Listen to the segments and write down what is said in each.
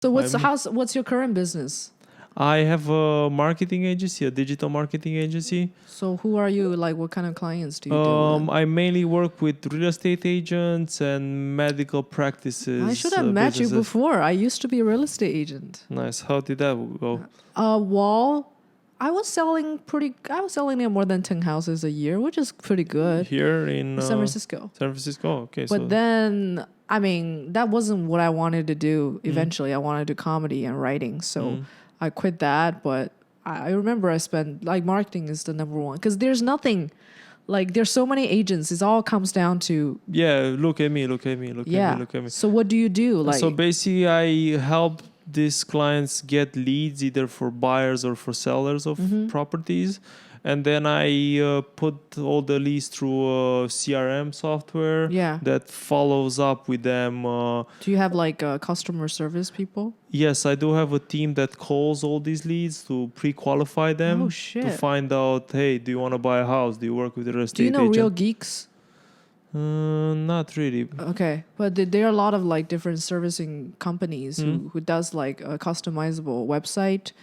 So what's your current business? I have a marketing agency, a digital marketing agency. So who are you? Like, what kind of clients do you deal with? I mainly work with real estate agents and medical practices. I should have met you businesses. before. I used to be a real estate agent. Nice. How did that go? Wall. I was selling more than 10 houses a year, which is pretty good. Here in San Francisco. San Francisco. Okay. But then, I mean, that wasn't what I wanted to do. Eventually, I wanted to do comedy and writing. So I quit that. But I remember I spent, like, marketing is the number one. Because there's nothing, like, there's so many agents. It all comes down to... Yeah, look at me. So what do you do? Like, so basically, I help these clients get leads either for buyers or for sellers of properties. And then I put all the leads through a CRM software that follows up with them. Do you have like customer service people? Yes, I do have a team that calls all these leads to pre-qualify them. Oh, shit. To find out, hey, do you want to buy a house? Do you work with a real estate Do you know agent? Real Geeks? Not really. Okay, but there are a lot of like different servicing companies who does like a customizable website,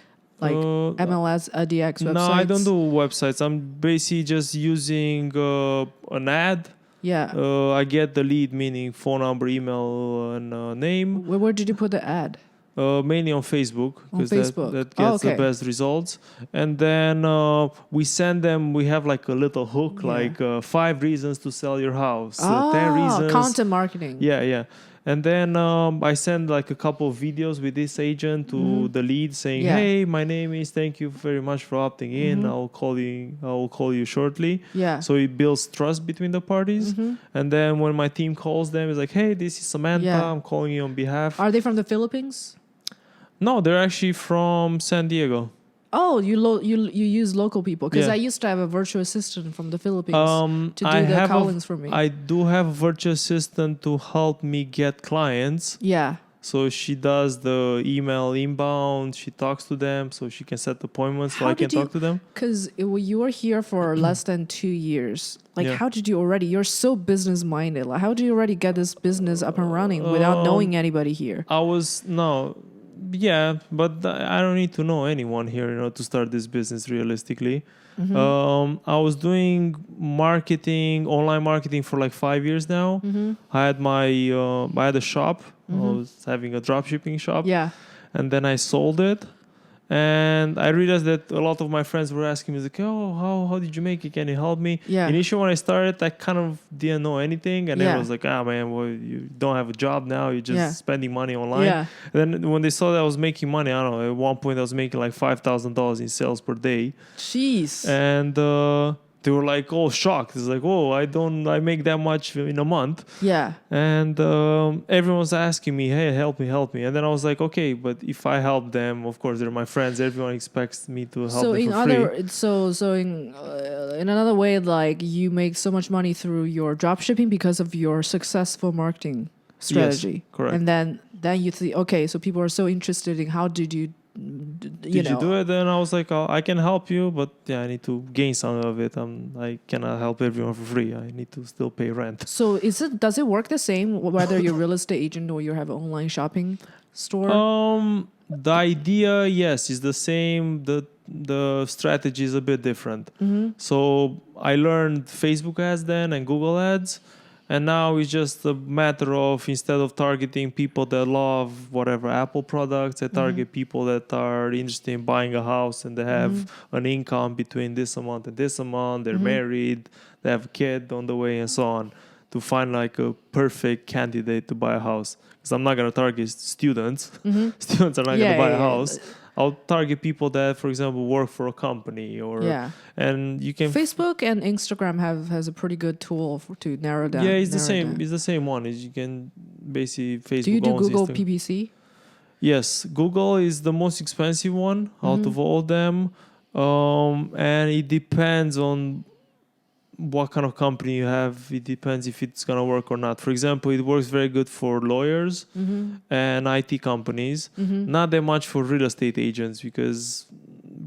like MLS, ADX websites. No, I don't do websites. I'm basically just using an ad. Yeah. I get the lead, meaning phone number, email, and name. Where did you put the ad? Mainly on Facebook, because that gets the best results. And then we send them, we have like a little hook, like 5 reasons to sell your house, 10 reasons. Content marketing. Yeah. And then I send like a couple of videos with this agent to the lead saying, hey, my name is, thank you very much for opting in. I will call you shortly. Yeah. So it builds trust between the parties. And then when my team calls them, it's like, hey, this is Samantha. I'm calling you on behalf. Are they from the Philippines? No, they're actually from San Diego. Oh, you use local people, because I used to have a virtual assistant from the Philippines to do the callings for me. I do have a virtual assistant to help me get clients. Yeah. So she does the email inbound. She talks to them, so she can set appointments so I can talk to them. Because you were here for less than 2 years. Like, how did you already? You're so business minded. Like, how do you already get this business up and running without knowing anybody here? Yeah, but I don't need to know anyone here, to start this business realistically. I was doing online marketing for like 5 years now. I had a shop. I was having a drop shipping shop. Yeah. And then I sold it. And I realized that a lot of my friends were asking me, like, oh, how did you make it? Can you help me? Yeah. Initially, when I started, I kind of didn't know anything. And everyone was like, man, well, you don't have a job now. You're just spending money online. Yeah. And then when they saw that I was making money, I don't know, at one point I was making like $5,000 in sales per day. Jeez. And they were like, shocked. It's like, I make that much in a month. Yeah. And everyone was asking me, hey, help me. And then I was like, okay, but if I help them, of course, they're my friends. Everyone expects me to help them for free. So in another way, like, you make so much money through your drop shipping because of your successful marketing strategy. Yes, correct. And then you think, okay, so people are so interested in how did you you do it? Then I was like, I can help you, but I need to gain some of it. I cannot help everyone for free. I need to still pay rent. So does it work the same whether you're a real estate agent or you have an online shopping store? The idea, yes, is the same. The strategy is a bit different. So I learned Facebook ads then and Google ads. And now it's just a matter of, instead of targeting people that love whatever Apple products, I target people that are interested in buying a house and they have an income between this amount and this amount. They're married, they have a kid on the way and so on, to find like a perfect candidate to buy a house. Because I'm not going to target students. Students are not going to buy a house. I'll target people that, for example, work for a company and you can. Facebook and Instagram has a pretty good tool to narrow down. Yeah, it's the same. It's the same one. Is you can basically Facebook. Do you do Google Instagram. PPC? Yes, Google is the most expensive one out of all of them, and it depends on what kind of company you have. It depends if it's gonna work or not. For example, it works very good for lawyers and IT companies. Not that much for real estate agents, because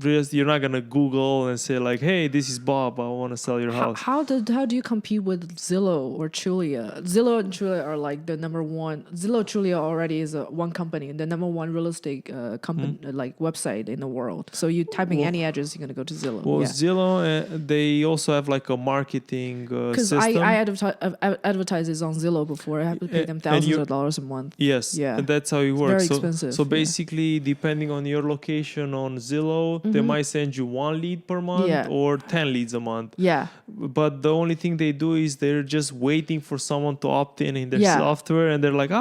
you're not gonna Google and say like, "Hey, this is Bob. I want to sell your house." How do you compete with Zillow or Trulia? Zillow and Trulia are like the number one. Zillow Trulia already is one company, the number one real estate company like website in the world. So you typing any address, you're gonna go to Zillow. Well, Zillow, they also have like a marketing because system. I advertises on Zillow before. I have to pay them thousands of dollars a month. Yes, yeah, and that's how it works. Very expensive. So basically, depending on your location on Zillow, they might send you 1 lead per month or 10 leads a month. Yeah. But the only thing they do is they're just waiting for someone to opt in their software, and they're like,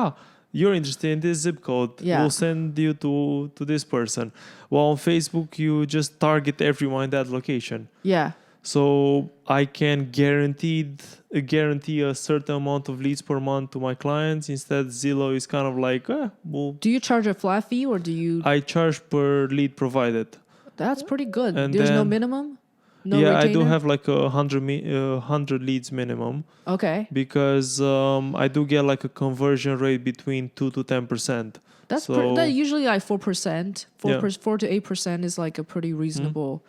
you're interested in this zip code. Yeah. We'll send you to this person. Well, on Facebook, you just target everyone in that location. Yeah. So I can guarantee a certain amount of leads per month to my clients. Instead, Zillow is kind of like, well. Do you charge a flat fee or do you? I charge per lead provided. That's pretty good. And there's no minimum? No retainer? I do have like 100 leads minimum. Okay. Because I do get like a conversion rate between 2 to 10%. That's usually like 4%. 4 to 8% is like a pretty reasonable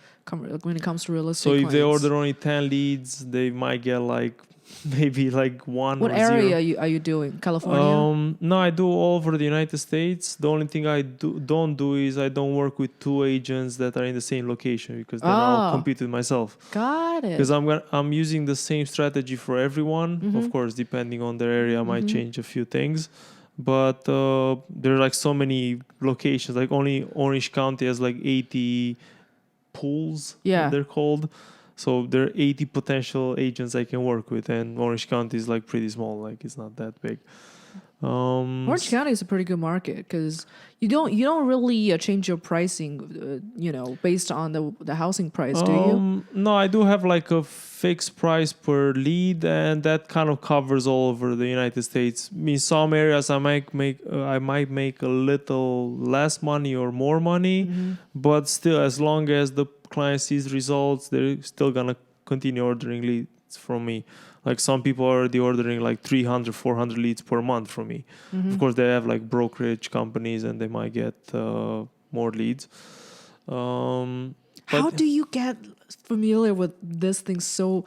when it comes to real estate. So if clients. they order only 10 leads, they might get like maybe like 1 What or area 0. are you doing? California? No, I do all over the United States. The only thing I don't do is I don't work with 2 agents that are in the same location because then I'll compete with myself. Got it. Because I'm using the same strategy for everyone. Of course, depending on their area, I might change a few things. But there are like so many locations. Like only Orange County has like 80 pools. Yeah, they're called. So there are 80 potential agents I can work with, and Orange County is like pretty small. Like it's not that big. Orange County is a pretty good market because you don't really change your pricing, based on the housing price, do you? No, I do have like a fixed price per lead, and that kind of covers all over the United States. In some areas, I might make a little less money or more money, but still, as long as the client sees results, they're still gonna continue ordering leads from me. Like some people are already ordering like 300, 400 leads per month from me. Of course, they have like brokerage companies and they might get more leads. How do you get familiar with this thing so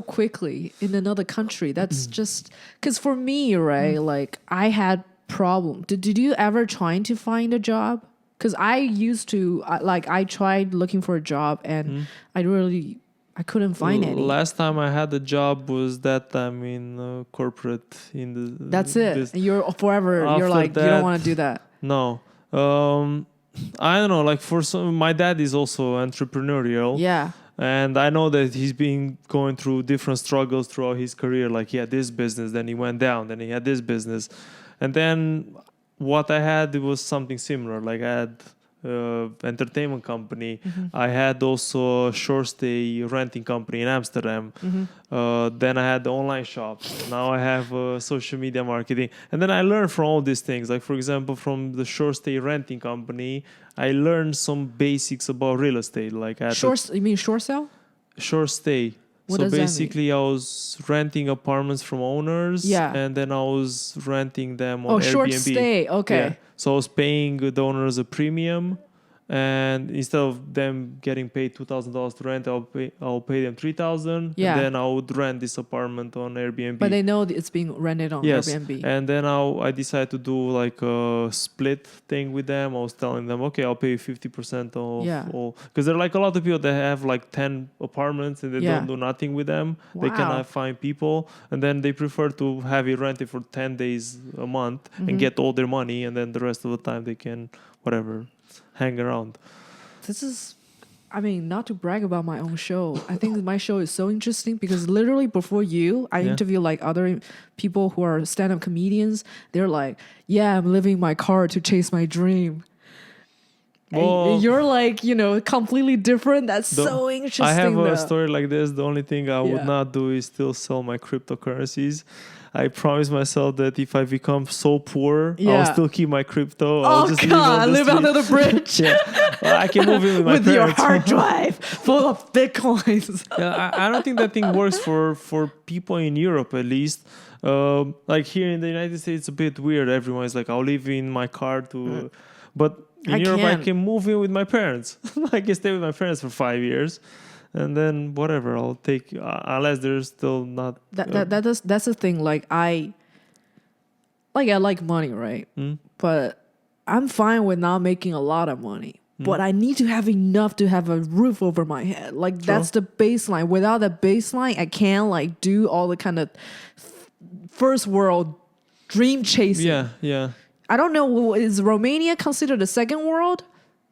quickly in another country? That's just because for me, right? Like I had problem. Did you ever trying to find a job? Because I used to I tried looking for a job and I couldn't find any. Last time I had a job was that time in corporate. That's it. And you're forever. You're like you don't want to do that. No, I don't know. Like for some, my dad is also entrepreneurial. Yeah. And I know that he's been going through different struggles throughout his career. Like he had this business, then he went down, then he had this business, and then what I had was something similar. Like I had entertainment company. I had also a short stay renting company in Amsterdam. Then I had the online shop. Now I have social media marketing. And then I learned from all these things. Like for example, from the short stay renting company, I learned some basics about real estate. Like you mean short sale? Short stay. What so does that basically, mean? I was renting apartments from owners, and then I was renting them on Airbnb. Short stay. Okay. Yeah. So I was paying the owners a premium, and instead of them getting paid $2,000 to rent, I'll pay them $3,000. Yeah. And then I would rent this apartment on Airbnb. But they know that it's being rented on Airbnb. And then I decided to do like a split thing with them. I was telling them, okay, I'll pay you 50% of all. Because there are like a lot of people that have like 10 apartments and they don't do nothing with them. Wow. They cannot find people. And then they prefer to have it rented for 10 days a month and get all their money. And then the rest of the time they can, hang around. This is, not to brag about my own show. I think my show is so interesting because literally before you, I interview like other people who are stand-up comedians. They're like, I'm living my car to chase my dream. Well, and you're like, completely different. That's so interesting. I have a story like this. The only thing I would not do is still sell my cryptocurrencies. I promised myself that if I become so poor, I'll still keep my crypto. I'll just live under the bridge. I can move in with my with parents. your hard drive full of bitcoins. I don't think that thing works for people in Europe at least. Like here in the United States, it's a bit weird. Everyone's like, I'll live in my car to. But in I Europe, I can't. can move in with my parents. I can stay with my parents for 5 years, and then whatever I'll take, unless they're still not. That's the thing. Like I like money, right? But I'm fine with not making a lot of money. But I need to have enough to have a roof over my head. Like that's the baseline. Without that baseline, I can't like do all the kind of first world dream chasing. Yeah. I don't know. Is Romania considered a second world,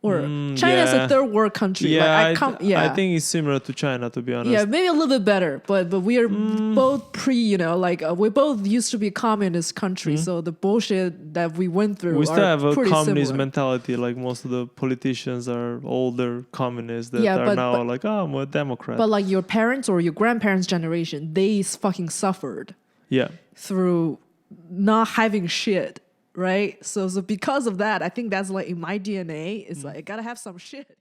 or China's a third world country? Yeah, like, I think it's similar to China, to be honest. Yeah, maybe a little bit better, but we are both we both used to be a communist country, so the bullshit that we went through. We still have a communist similar. mentality. Like most of the politicians are older communists that are now like, oh, I'm a Democrat. But like your parents or your grandparents' generation, they fucking suffered. Yeah. Through not having shit, right? So because of that, I think that's like in my DNA. It's like I gotta have some shit.